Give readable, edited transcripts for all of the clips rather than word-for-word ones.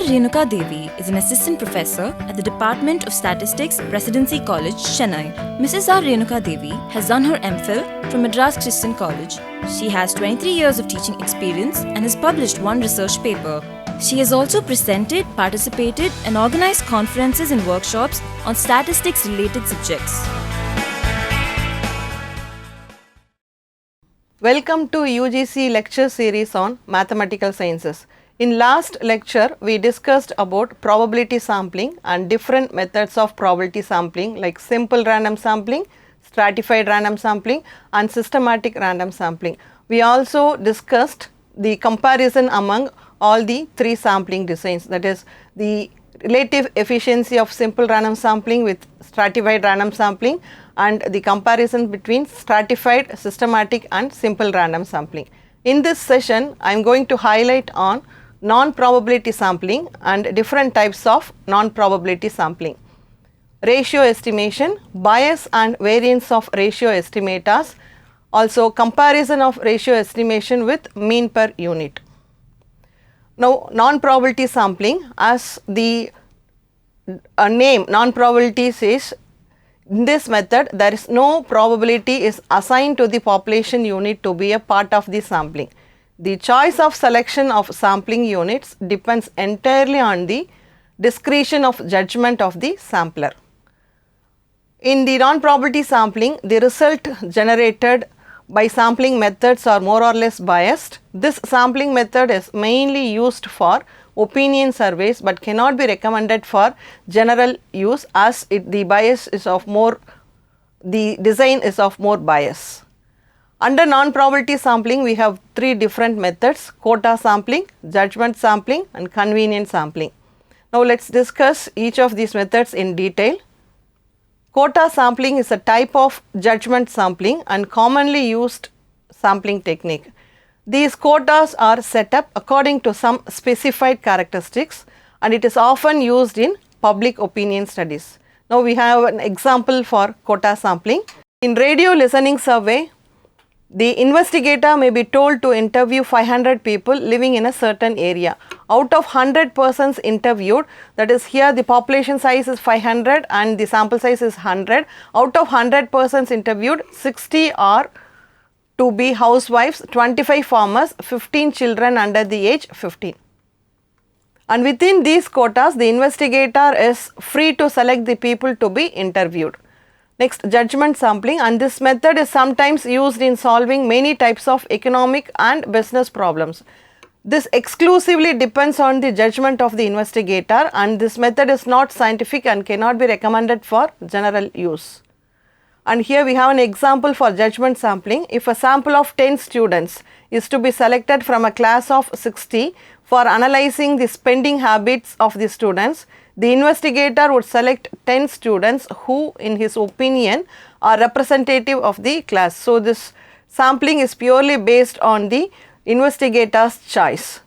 Renuka Devi is an assistant professor at the Department of Statistics, Presidency College, Chennai. Mrs. R. Renuka Devi has done her MPhil from Madras Christian College. She has 23 years of teaching experience and has published one research paper. She has also presented, participated, and organized conferences and workshops on statistics-related subjects. Welcome to UGC lecture series on mathematical sciences. In last lecture, we discussed about probability sampling and different methods of probability sampling like simple random sampling, stratified random sampling and systematic random sampling. We also discussed the comparison among all the three sampling designs, that is the relative efficiency of simple random sampling with stratified random sampling and the comparison between stratified, systematic and simple random sampling. In this session, I am going to highlight on non-probability sampling and different types of non-probability sampling. Ratio estimation, bias and variance of ratio estimators, also comparison of ratio estimation with mean per unit. Now, non-probability sampling, as the name non-probability says, in this method there is no probability is assigned to the population unit to be a part of the sampling. The choice of selection of sampling units depends entirely on the discretion of judgment of the sampler. In the non-probability sampling, the result generated by sampling methods are more or less biased. This sampling method is mainly used for opinion surveys but cannot be recommended for general use as the design is of more bias. Under non-probability sampling, we have three different methods: quota sampling, judgment sampling and convenience sampling. Now, let us discuss each of these methods in detail. Quota sampling is a type of judgment sampling and commonly used sampling technique. These quotas are set up according to some specified characteristics and it is often used in public opinion studies. Now, we have an example for quota sampling. In radio listening survey, the investigator may be told to interview 500 people living in a certain area. Out of 100 persons interviewed, that is here the population size is 500 and the sample size is 100. Out of 100 persons interviewed, 60 are to be housewives, 25 farmers, 15 children under the age 15. And within these quotas, the investigator is free to select the people to be interviewed. Next, judgment sampling, and this method is sometimes used in solving many types of economic and business problems. This exclusively depends on the judgment of the investigator and this method is not scientific and cannot be recommended for general use. And here we have an example for judgment sampling. If a sample of 10 students is to be selected from a class of 60 for analyzing the spending habits of the students, the investigator would select 10 students who in his opinion are representative of the class. So, this sampling is purely based on the investigator's choice.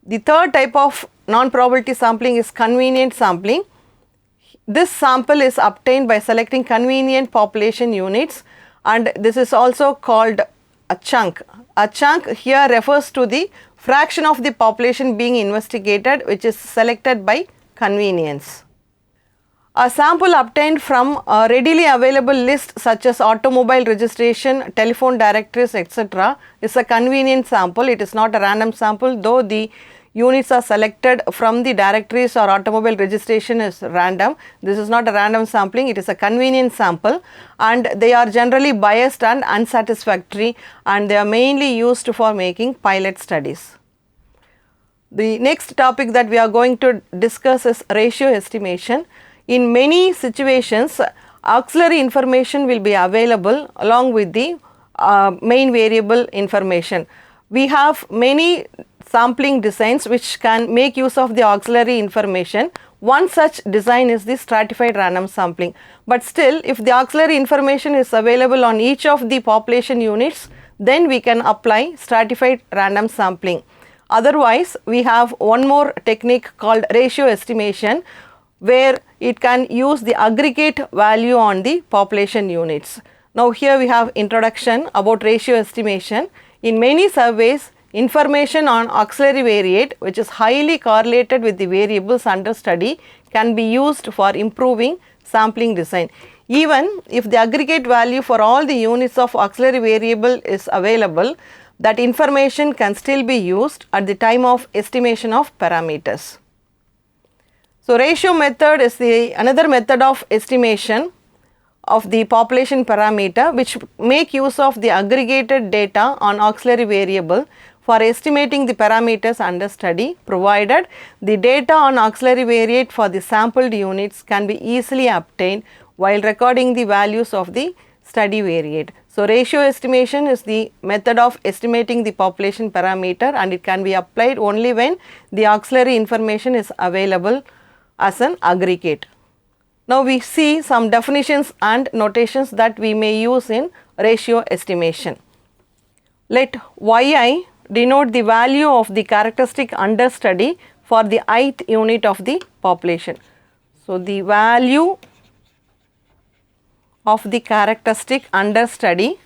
The third type of non-probability sampling is convenient sampling. This sample is obtained by selecting convenient population units and this is also called a chunk. A chunk here refers to the fraction of the population being investigated which is selected by convenience. A sample obtained from a readily available list such as automobile registration, telephone directories, etc. is a convenient sample. It is not a random sample, though the units are selected from the directories or automobile registration is random. This is not a random sampling, it is a convenient sample and they are generally biased and unsatisfactory and they are mainly used for making pilot studies. The next topic that we are going to discuss is ratio estimation. In many situations, auxiliary information will be available along with the main variable information. We have many sampling designs which can make use of the auxiliary information. One such design is the stratified random sampling. But still, if the auxiliary information is available on each of the population units, then we can apply stratified random sampling. Otherwise, we have one more technique called ratio estimation where it can use the aggregate value on the population units. Now, here we have introduction about ratio estimation. In many surveys, information on auxiliary variate, which is highly correlated with the variables under study, can be used for improving sampling design. Even if the aggregate value for all the units of auxiliary variable is available, that information can still be used at the time of estimation of parameters. So, ratio method is another method of estimation of the population parameter, which make use of the aggregated data on auxiliary variable for estimating the parameters under study, provided the data on auxiliary variate for the sampled units can be easily obtained while recording the values of the study variate. So, ratio estimation is the method of estimating the population parameter, and it can be applied only when the auxiliary information is available as an aggregate. Now, we see some definitions and notations that we may use in ratio estimation. Let yi denote the value of the characteristic under study for the ith unit of the population. So, the value of the characteristic under study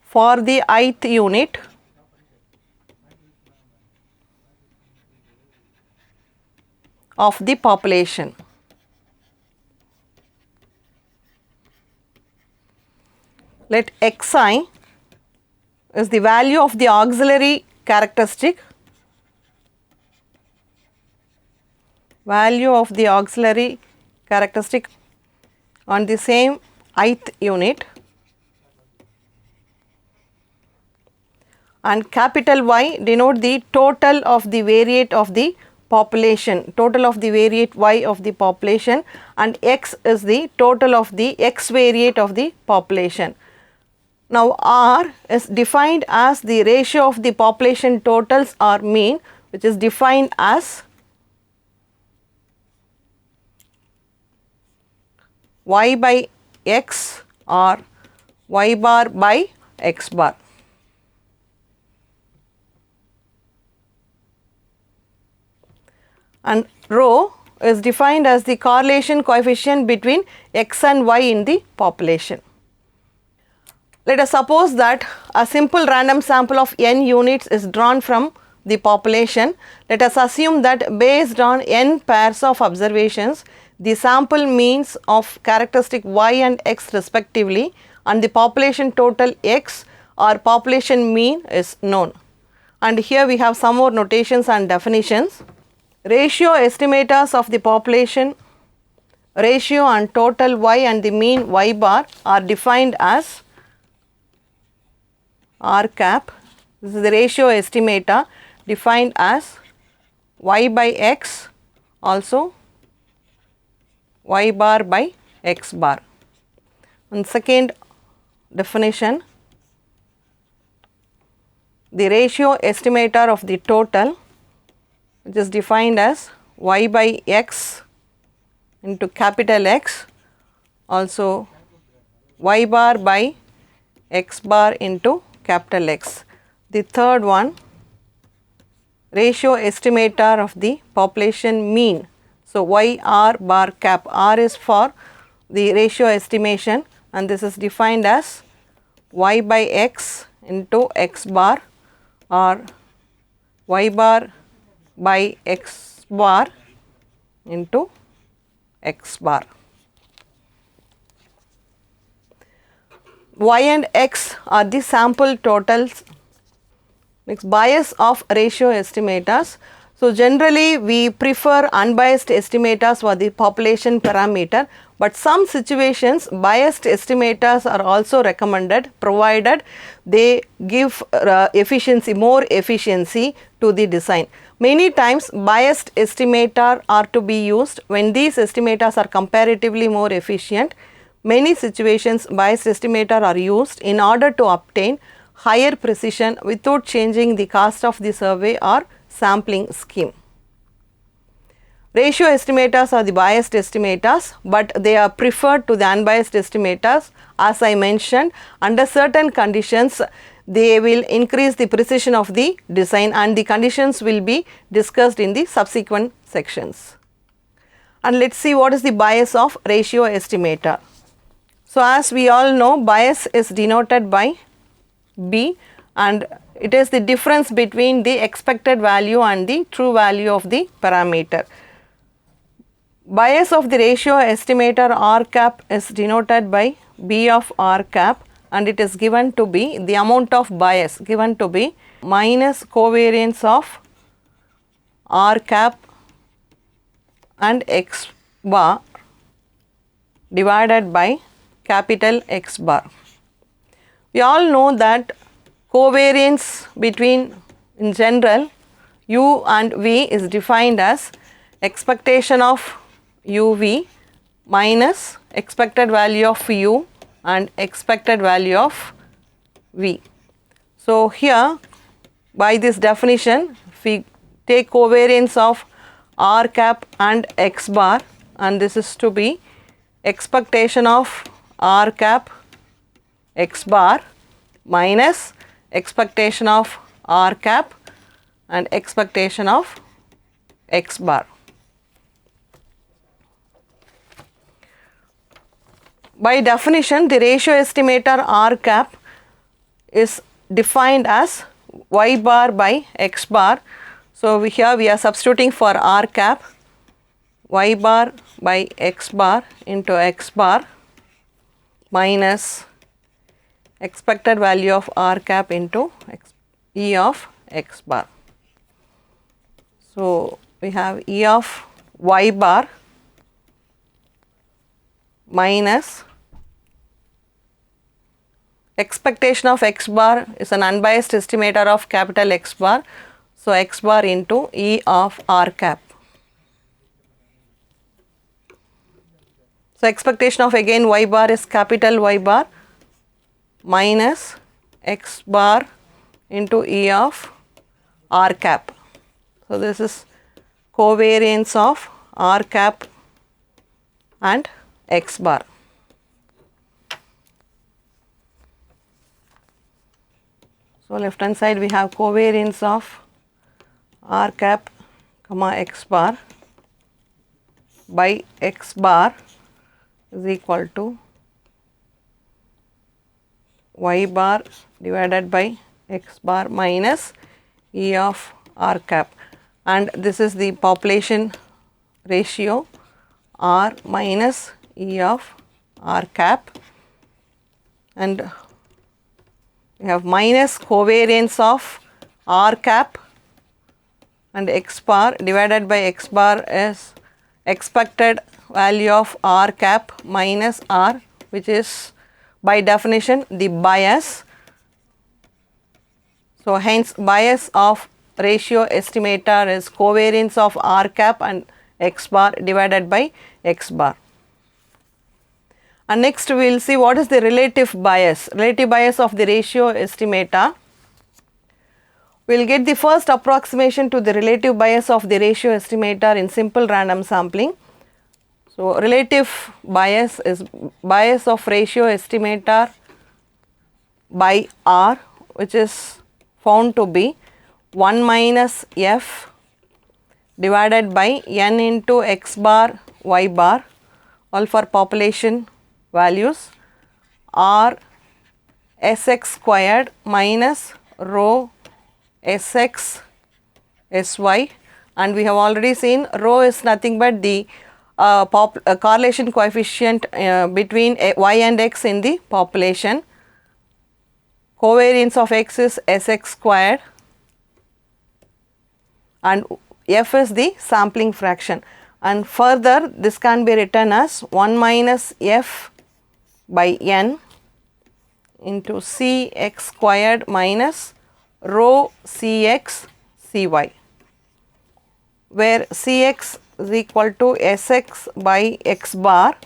for the ith unit of the population. Let xi is the value of the auxiliary characteristic, on the same ith unit, and capital Y denote the total of the variate of the population, total of the variate Y of the population, and X is the total of the X variate of the population. Now, R is defined as the ratio of the population totals or mean, which is defined as Y by X or Y bar by X bar. And rho is defined as the correlation coefficient between X and Y in the population. Let us suppose that a simple random sample of n units is drawn from the population. Let us assume that based on n pairs of observations, the sample means of characteristic y and x respectively and the population total x or population mean is known. And here we have some more notations and definitions. Ratio estimators of the population, ratio and total y and the mean y bar are defined as R cap. This is the ratio estimator defined as y by x, also y bar by x bar. And second definition, the ratio estimator of the total, which is defined as y by x into capital X, also y bar by x bar into capital X. The third one, ratio estimator of the population mean. So, y r bar cap, r is for the ratio estimation and this is defined as y by x into x bar or y bar by x bar into x bar. Y and x are the sample totals. Next, bias of ratio estimators. So, generally we prefer unbiased estimators for the population parameter, but some situations biased estimators are also recommended provided they give more efficiency to the design. Many times biased estimator are to be used when these estimators are comparatively more efficient. Many situations biased estimator are used in order to obtain higher precision without changing the cost of the survey or sampling scheme. Ratio estimators are the biased estimators, but they are preferred to the unbiased estimators. As I mentioned, under certain conditions they will increase the precision of the design, and the conditions will be discussed in the subsequent sections. And let us see what is the bias of ratio estimator. So, as we all know, bias is denoted by B, and it is the difference between the expected value and the true value of the parameter. Bias of the ratio estimator R cap is denoted by B of R cap, and it is given to be the amount of bias given to be minus covariance of R cap and X bar divided by capital X bar. We all know that covariance between, in general, U and V is defined as expectation of UV minus expected value of U and expected value of V. So, here by this definition, if we take covariance of R cap and X bar, and this is to be expectation of R cap X bar minus expectation of R cap and expectation of X bar. By definition, the ratio estimator R cap is defined as Y bar by X bar. So, here we are substituting for R cap, Y bar by X bar into X bar minus expected value of R cap into E of X bar. So, we have E of Y bar minus expectation of X bar is an unbiased estimator of capital X bar. So, X bar into E of R cap. So, expectation of again Y bar is capital Y bar minus X bar into E of R cap. So, this is covariance of R cap and X bar. So, left hand side we have covariance of R cap comma X bar by X bar is equal to Y bar divided by X bar minus E of R cap, and this is the population ratio R minus E of R cap, and we have minus covariance of R cap and X bar divided by X bar is expected value of R cap minus R, which is by definition the bias. So, hence bias of ratio estimator is covariance of R cap and X bar divided by X bar. And next we will see what is the relative bias of the ratio estimator. We will get the first approximation to the relative bias of the ratio estimator in simple random sampling. So, relative bias is bias of ratio estimator by R, which is found to be 1 minus F divided by N into X bar Y bar, all for population values, R Sx squared minus rho Sx Sy, and we have already seen rho is nothing but the correlation coefficient between Y and X in the population. Covariance of X is Sx squared and F is the sampling fraction, and further this can be written as 1 minus F by N into Cx squared minus rho Cx Cy, where Cx is equal to Sx by X bar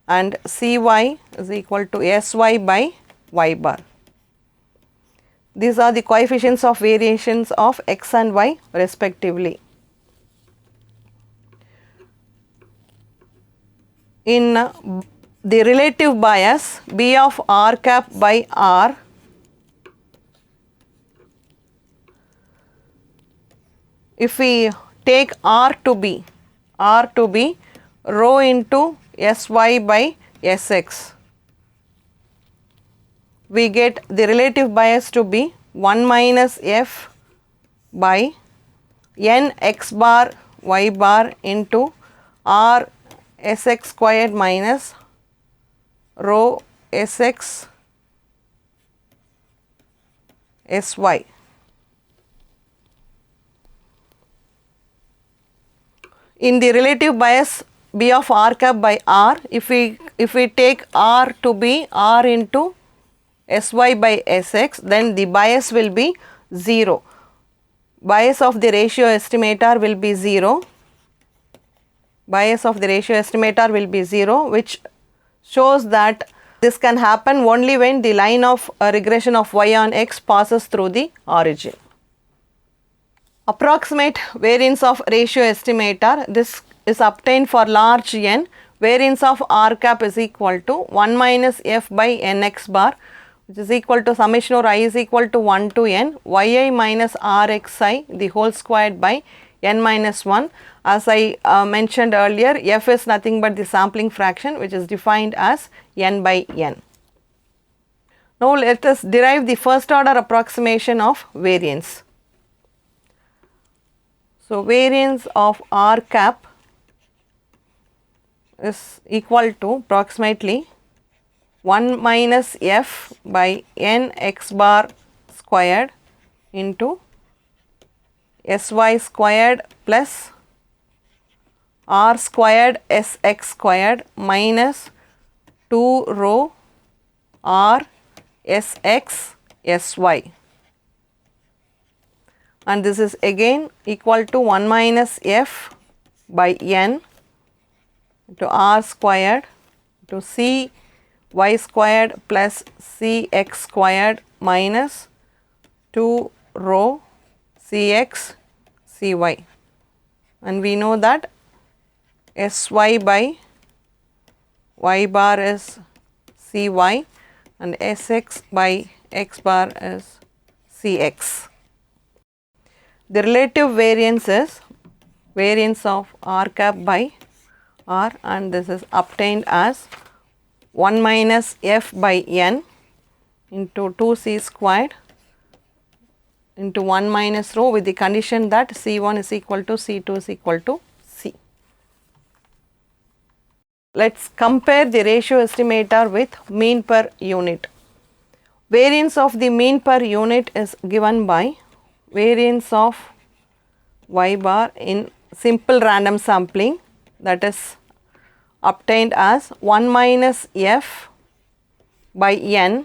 and Cy is equal to Sy by Y bar. These are the coefficients of variations of X and Y respectively. In the relative bias B of R cap by R if we take R to be rho into Sy by Sx, we get the relative bias to be 1 minus F by n x bar y bar into R Sx squared minus rho Sx Sy. In the relative bias B of r cap by r, if we take r to be r into Sy by Sx, then the bias will be 0. Bias of the ratio estimator will be 0. Bias of the ratio estimator will be 0, which shows that this can happen only when the line of regression of y on x passes through the origin. Approximate variance of ratio estimator, this is obtained for large n. Variance of r cap is equal to 1 minus f by nx bar, which is equal to summation over I is equal to 1 to n yi minus rxi the whole squared by n minus 1. As I mentioned earlier, f is nothing but the sampling fraction, which is defined as n by n. Now let us derive the first order approximation of variance. So variance of r cap is equal to approximately 1 minus f by n x bar squared into sy squared plus r squared sx squared minus 2 rho r sx sy, and this is again equal to 1 minus f by n to r squared to c y squared plus cx squared minus 2 rho cx cy, and we know that sy by y bar is cy and sx by x bar is cx. The relative variance is variance of r cap by r, and this is obtained as 1 minus f by n into 2c squared into 1 minus rho, with the condition that C1 is equal to C2 is equal to C. Let us compare the ratio estimator with mean per unit. Variance of the mean per unit is given by variance of y bar in simple random sampling, that is obtained as 1 minus f by n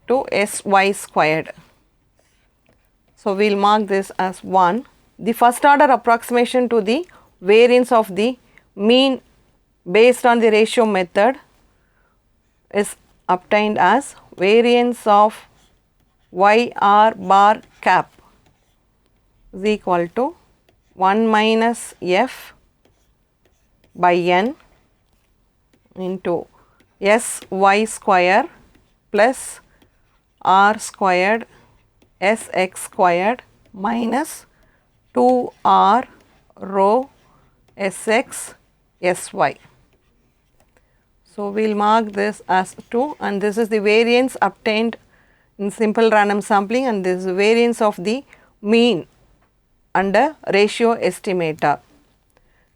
to sy squared. So, we will mark this as 1. The first order approximation to the variance of the mean based on the ratio method is obtained as variance of y r bar cap is equal to 1 minus f by n into sy square plus r squared sx squared minus 2r rho sx sy. So, we will mark this as 2, and this is the variance obtained in simple random sampling, and this is the variance of the mean under ratio estimator.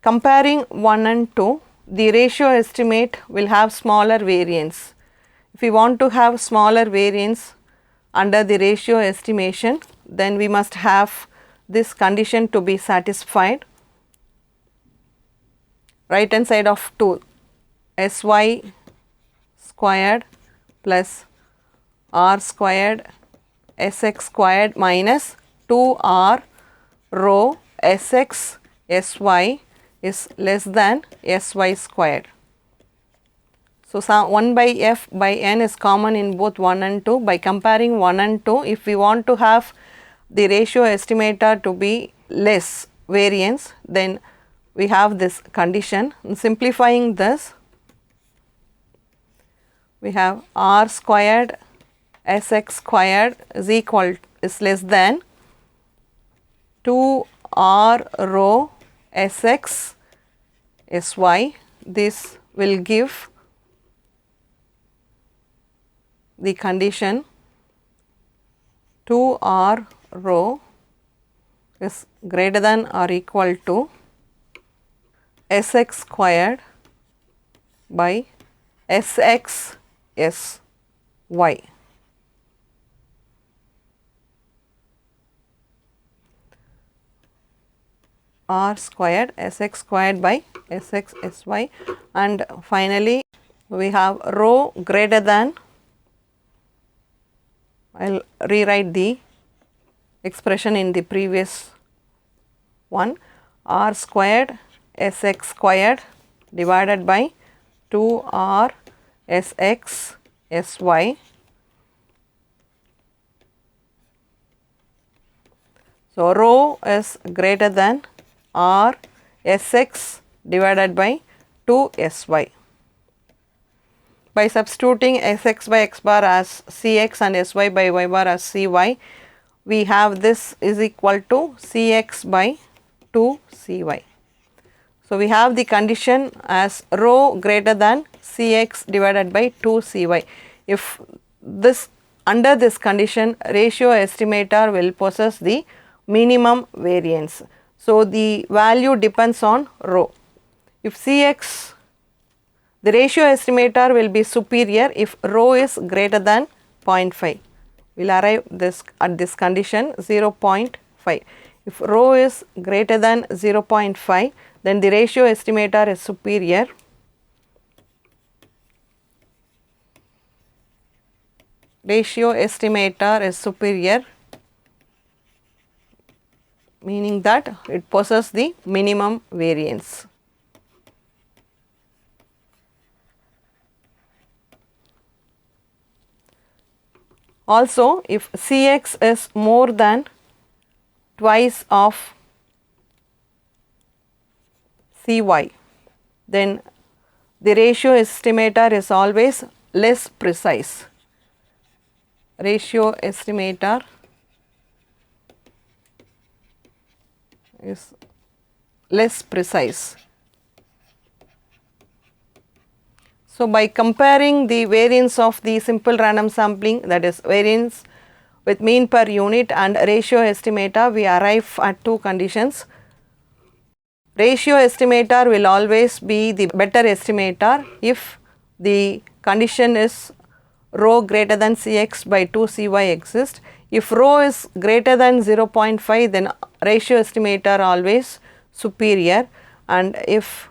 Comparing 1 and 2, the ratio estimate will have smaller variance. If we want to have smaller variance under the ratio estimation, then we must have this condition to be satisfied. Right hand side of 2, sy squared plus r squared sx squared minus 2r rho sx sy is less than sy squared. So, 1 by f by n is common in both 1 and 2. By comparing 1 and 2, if we want to have the ratio estimator to be less variance, then we have this condition. In simplifying this, we have r squared sx squared is less than 2 R rho Sx Sy. This will give the condition 2R rho is greater than or equal to Sx squared by Sx Sy. R squared Sx squared by Sx Sy, and finally we have rho greater than, I will rewrite the expression in the previous one, R squared Sx squared divided by 2R Sx Sy. So, rho is greater than R Sx divided by 2 Sy. By substituting Sx by x bar as Cx and Sy by y bar as Cy, we have this is equal to Cx by 2 Cy. So, we have the condition as rho greater than Cx divided by 2 Cy. If this, under this condition, ratio estimator will possess the minimum variance. So, the value depends on rho. If Cx, the ratio estimator will be superior if rho is greater than 0.5. We will arrive this at this condition 0.5. If rho is greater than 0.5, then the ratio estimator is superior. Ratio estimator is superior, meaning that it possesses the minimum variance. Also, if Cx is more than twice of Cy, then the ratio estimator is always less precise. Ratio estimator is less precise. So, by comparing the variance of the simple random sampling, that is variance with mean per unit and ratio estimator, we arrive at two conditions. Ratio estimator will always be the better estimator if the condition is rho greater than Cx by 2 Cy exists. If rho is greater than 0.5, then ratio estimator always superior, and if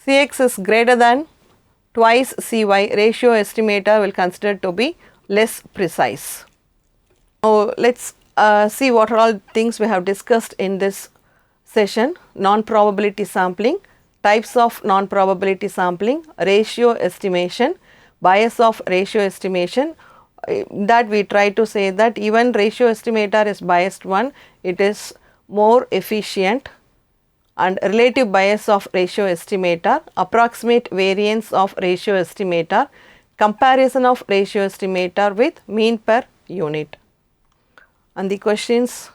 Cx is greater than twice Cy, ratio estimator will consider to be less precise. Now, let us see what are all things we have discussed in this session: non-probability sampling, types of non-probability sampling, ratio estimation, bias of ratio estimation. That we try to say that even ratio estimator is biased one, it is more efficient, and relative bias of ratio estimator, approximate variance of ratio estimator, comparison of ratio estimator with mean per unit. And the questions: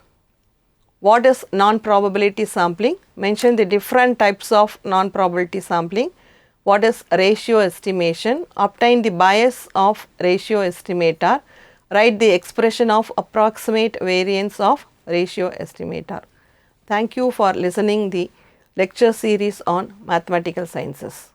what is non-probability sampling? Mention the different types of non-probability sampling. What is ratio estimation? Obtain the bias of ratio estimator. Write the expression of approximate variance of ratio estimator. Thank you for listening the lecture series on mathematical sciences.